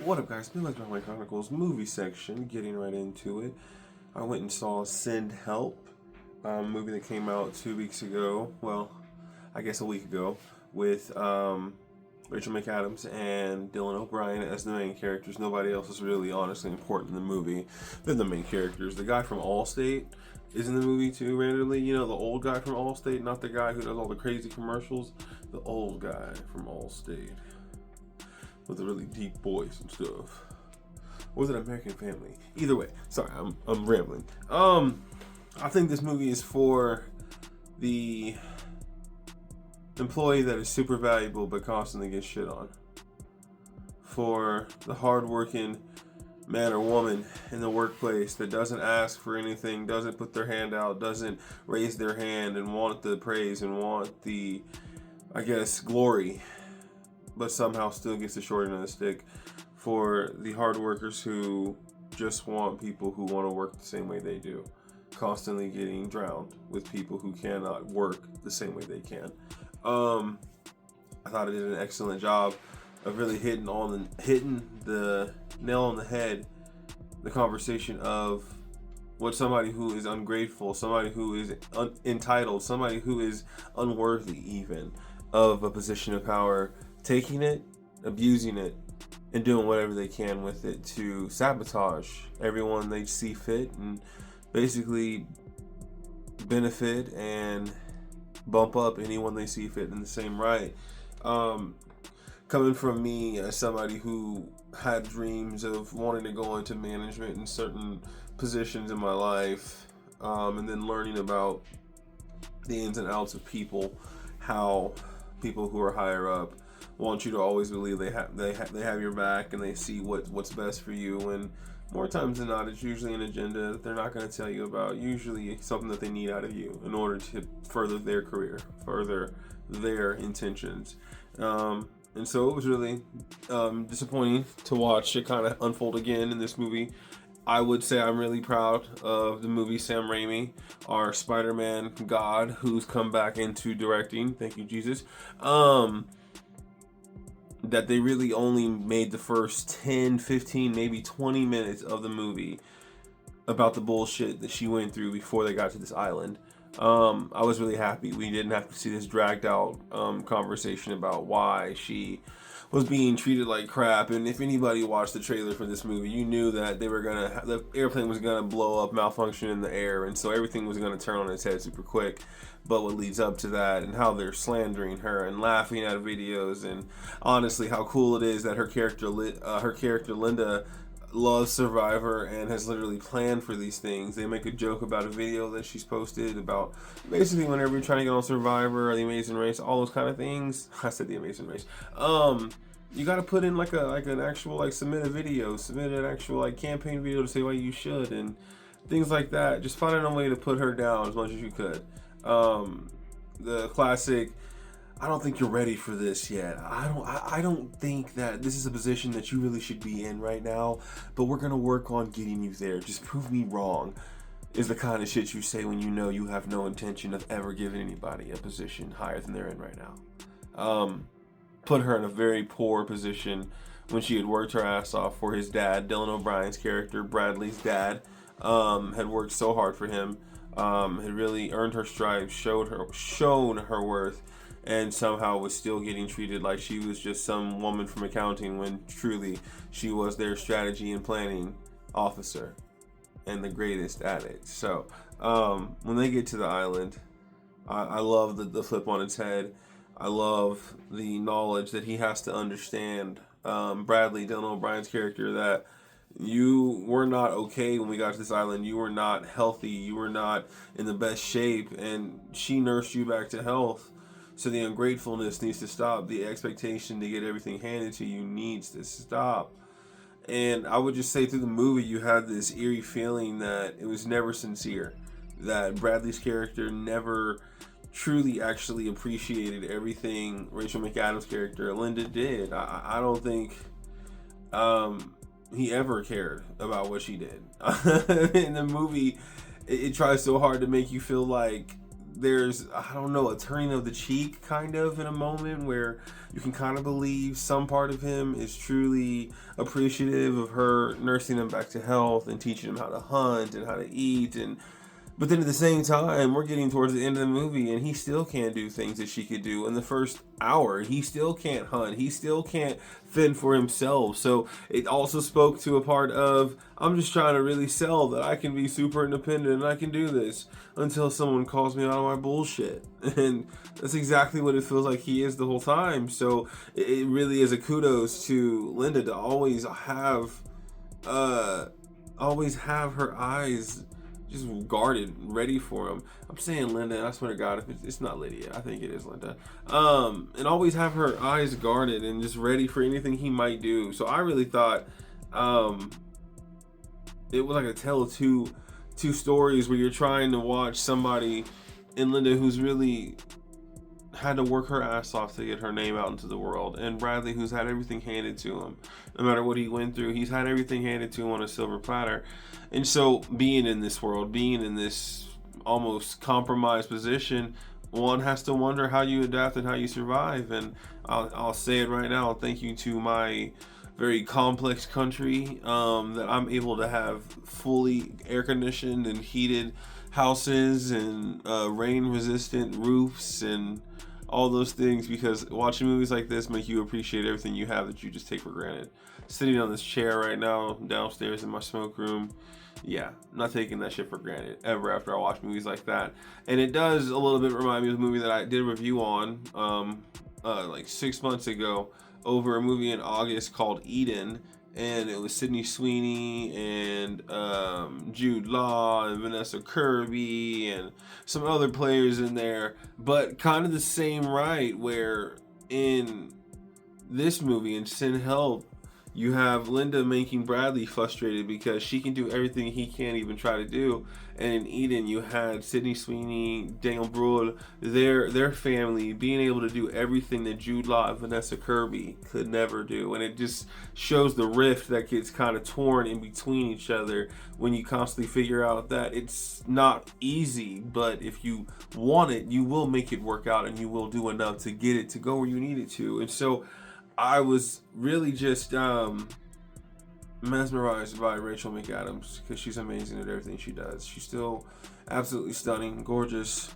What up, guys? Been my Chronicles movie section. Getting right into it. I went and saw Send Help, movie that came out 2 weeks ago. Well, I guess a week ago, with Rachel McAdams and Dylan O'Brien as the main characters. Nobody else is really honestly important in the movie than the main characters. The guy from Allstate is in the movie too, randomly. You know, the old guy from Allstate, not the guy who does all the crazy commercials. The old guy from Allstate with a really deep voice and stuff. Or was it American Family? Either way, sorry, I'm rambling. I think this movie is for the employee that is super valuable but constantly gets shit on. For the hardworking man or woman in the workplace that doesn't ask for anything, doesn't put their hand out, doesn't raise their hand and want the praise and want the, I guess, glory, but somehow still gets the short end of the stick. For the hard workers who just want people who want to work the same way they do, constantly getting drowned with people who cannot work the same way they can. I thought it did an excellent job of really hitting the nail on the head, the conversation of what somebody who is ungrateful, somebody who is entitled, somebody who is unworthy even of a position of power, taking it, abusing it, and doing whatever they can with it to sabotage everyone they see fit and basically benefit and bump up anyone they see fit in the same right. Coming from me as somebody who had dreams of wanting to go into management in certain positions in my life, and then learning about the ins and outs of people, how people who are higher up want you to always believe they have your back and they see what's best for you, and more times than not, it's usually an agenda that they're not going to tell you about. Usually something that they need out of you in order to further their career, further their intentions. And so it was really disappointing to watch it kind of unfold again in this movie. I would say I'm really proud of the movie Sam Raimi, our Spider-Man god, who's come back into directing. Thank you, Jesus. That they really only made the first 10, 15, maybe 20 minutes of the movie about the bullshit that she went through before they got to this island. I was really happy we didn't have to see this dragged out conversation about why she was being treated like crap. And if anybody watched the trailer for this movie, you knew that the airplane was gonna blow up, malfunction in the air, and so everything was gonna turn on its head super quick. But what leads up to that, and how they're slandering her and laughing at videos, and honestly how cool it is that her character Linda loves Survivor and has literally planned for these things. They make a joke about a video that she's posted about basically whenever you're trying to get on Survivor or the Amazing Race, all those kind of things. I said the Amazing Race. You got to put in an actual submit an actual campaign video to say why you should and things like that. Just finding a way to put her down as much as you could. The classic, I don't think you're ready for this yet. I don't think that this is a position that you really should be in right now, but we're gonna work on getting you there. Just prove me wrong, is the kind of shit you say when you know you have no intention of ever giving anybody a position higher than they're in right now. Put her in a very poor position when she had worked her ass off for his dad. Dylan O'Brien's character, Bradley's dad, had worked so hard for him, had really earned her stripes, shown her worth, and somehow was still getting treated like she was just some woman from accounting when truly she was their strategy and planning officer and the greatest at it. So when they get to the island, I love the flip on its head. I love the knowledge that he has to understand, Bradley, Dylan O'Brien's character, that you were not okay when we got to this island. You were not healthy. You were not in the best shape, and she nursed you back to health. So the ungratefulness needs to stop. The expectation to get everything handed to you needs to stop. And I would just say through the movie, you had this eerie feeling that it was never sincere. That Bradley's character never truly actually appreciated everything Rachel McAdams' character, Linda, did. I don't think he ever cared about what she did. In the movie, it tries so hard to make you feel like there's, I don't know, a turning of the cheek kind of in a moment where you can kind of believe some part of him is truly appreciative of her nursing him back to health and teaching him how to hunt and how to eat. And but then at the same time, we're getting towards the end of the movie, and he still can't do things that she could do in the first hour. He still can't hunt. He still can't fend for himself. So it also spoke to a part of, I'm just trying to really sell that I can be super independent and I can do this until someone calls me out on my bullshit. And that's exactly what it feels like he is the whole time. So it really is a kudos to Linda to always have her eyes just guarded, ready for him. I'm saying Linda, and I swear to God, if it's not Lydia, I think it is Linda. And always have her eyes guarded and just ready for anything he might do. So I really thought it was like a tale of two stories where you're trying to watch somebody in Linda who's really had to work her ass off to get her name out into the world, and Bradley, who's had everything handed to him. No matter what he went through, he's had everything handed to him on a silver platter. And so being in this world, being in this almost compromised position, one has to wonder how you adapt and how you survive. And I'll say it right now, thank you to my very complex country, that I'm able to have fully air conditioned and heated houses and rain resistant roofs and all those things, because watching movies like this make you appreciate everything you have that you just take for granted. Sitting on this chair right now downstairs in my smoke room, yeah, I'm not taking that shit for granted ever after I watch movies like that. And it does a little bit remind me of a movie that I did a review on like 6 months ago over a movie in August called Eden. And it was Sydney Sweeney and Jude Law and Vanessa Kirby and some other players in there. But kind of the same right, where in this movie, in Sin Help, you have Linda making Bradley frustrated because she can do everything he can't even try to do. And in Eden, you had Sydney Sweeney, Daniel Bruhl, their family being able to do everything that Jude Law and Vanessa Kirby could never do. And it just shows the rift that gets kind of torn in between each other when you constantly figure out that it's not easy, but if you want it, you will make it work out and you will do enough to get it to go where you need it to. And so I was really just mesmerized by Rachel McAdams because she's amazing at everything she does. She's still absolutely stunning, gorgeous.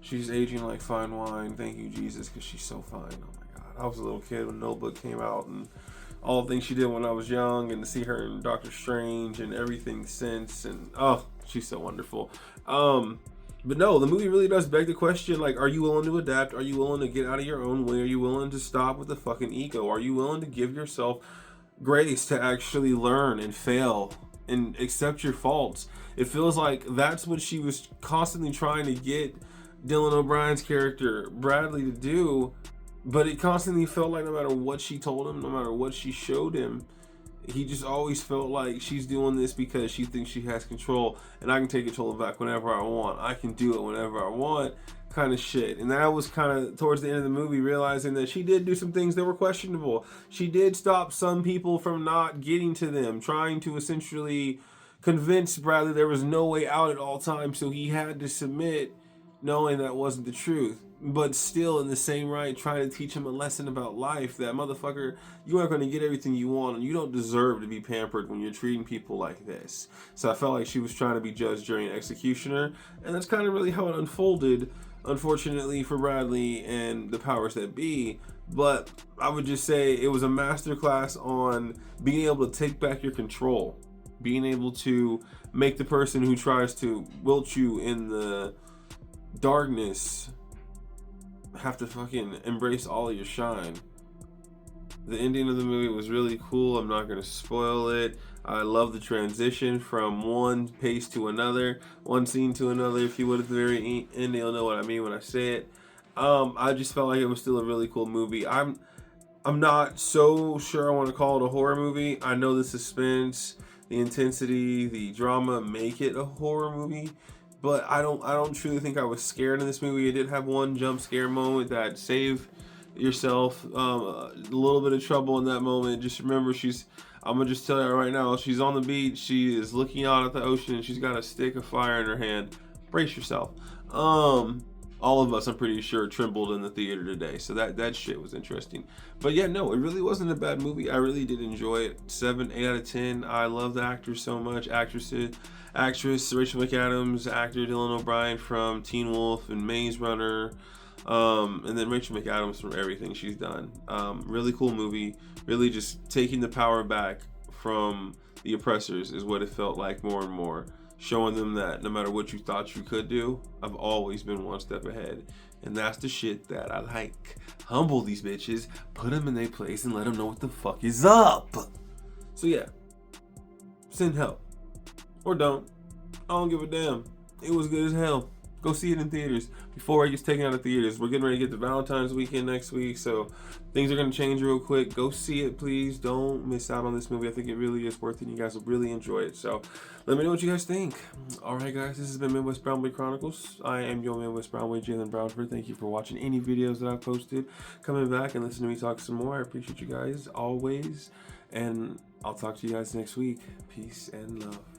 She's aging like fine wine. Thank you, Jesus, because she's so fine. Oh my God. I was a little kid when Notebook came out and all the things she did when I was young, and to see her in Doctor Strange and everything since, and oh, she's so wonderful. But no, the movie really does beg the question, like, are you willing to adapt? Are you willing to get out of your own way? Are you willing to stop with the fucking ego? Are you willing to give yourself grace to actually learn and fail and accept your faults? It feels like that's what she was constantly trying to get Dylan O'Brien's character, Bradley, to do, but it constantly felt like no matter what she told him, no matter what she showed him, he just always felt like she's doing this because she thinks she has control and I can take control back whenever I want. I can do it whenever I want, kind of shit. And that was kind of towards the end of the movie, realizing that she did do some things that were questionable. She did stop some people from not getting to them, trying to essentially convince Bradley there was no way out at all times, so he had to submit, knowing that wasn't the truth. But still, in the same right, trying to teach him a lesson about life, that motherfucker, you aren't going to get everything you want, and you don't deserve to be pampered when you're treating people like this. So I felt like she was trying to be judge, jury, and executioner, and that's kind of really how it unfolded, unfortunately for Bradley and the powers that be. But I would just say it was a masterclass on being able to take back your control, being able to make the person who tries to wilt you in the darkness have to fucking embrace all of your shine. The ending of the movie was really cool. I'm not going to spoil it. I love the transition from one pace to another, one scene to another. If you would at the very end, you'll know what I mean when I say it. I just felt like it was still a really cool movie. I'm not so sure I want to call it a horror movie. I know the suspense, the intensity, the drama make it a horror movie, but I don't truly think I was scared in this movie. It did have one jump scare moment that saved yourself a little bit of trouble in that moment. Just remember, I'm gonna just tell you right now, she's on the beach, she is looking out at the ocean, and she's got a stick of fire in her hand. Brace yourself. all of us, I'm pretty sure, trembled in the theater today. So that shit was interesting. But yeah, no, it really wasn't a bad movie. I really did enjoy it. 7, 8 out of 10. I love the actors so much. Actress Rachel McAdams, actor Dylan O'Brien from Teen Wolf and Maze Runner, and then Rachel McAdams from everything she's done. Really cool movie. Really just taking the power back from the oppressors is what it felt like more and more. Showing them that no matter what you thought you could do, I've always been one step ahead. And that's the shit that I like. Humble these bitches, put them in their place, and let them know what the fuck is up. So yeah, send help. Or don't. I don't give a damn. It was good as hell. Go see it in theaters before it gets taken out of theaters. We're getting ready to get to Valentine's weekend next week, so things are going to change real quick. Go see it, please. Don't miss out on this movie. I think it really is worth it. You guys will really enjoy it. So let me know what you guys think. All right, guys. This has been Midwest Brownboy Chronicles. I am your Midwest Brownboy, Jalen Brownford. Thank you for watching any videos that I've posted. Coming back and listening to me talk some more. I appreciate you guys always. And I'll talk to you guys next week. Peace and love.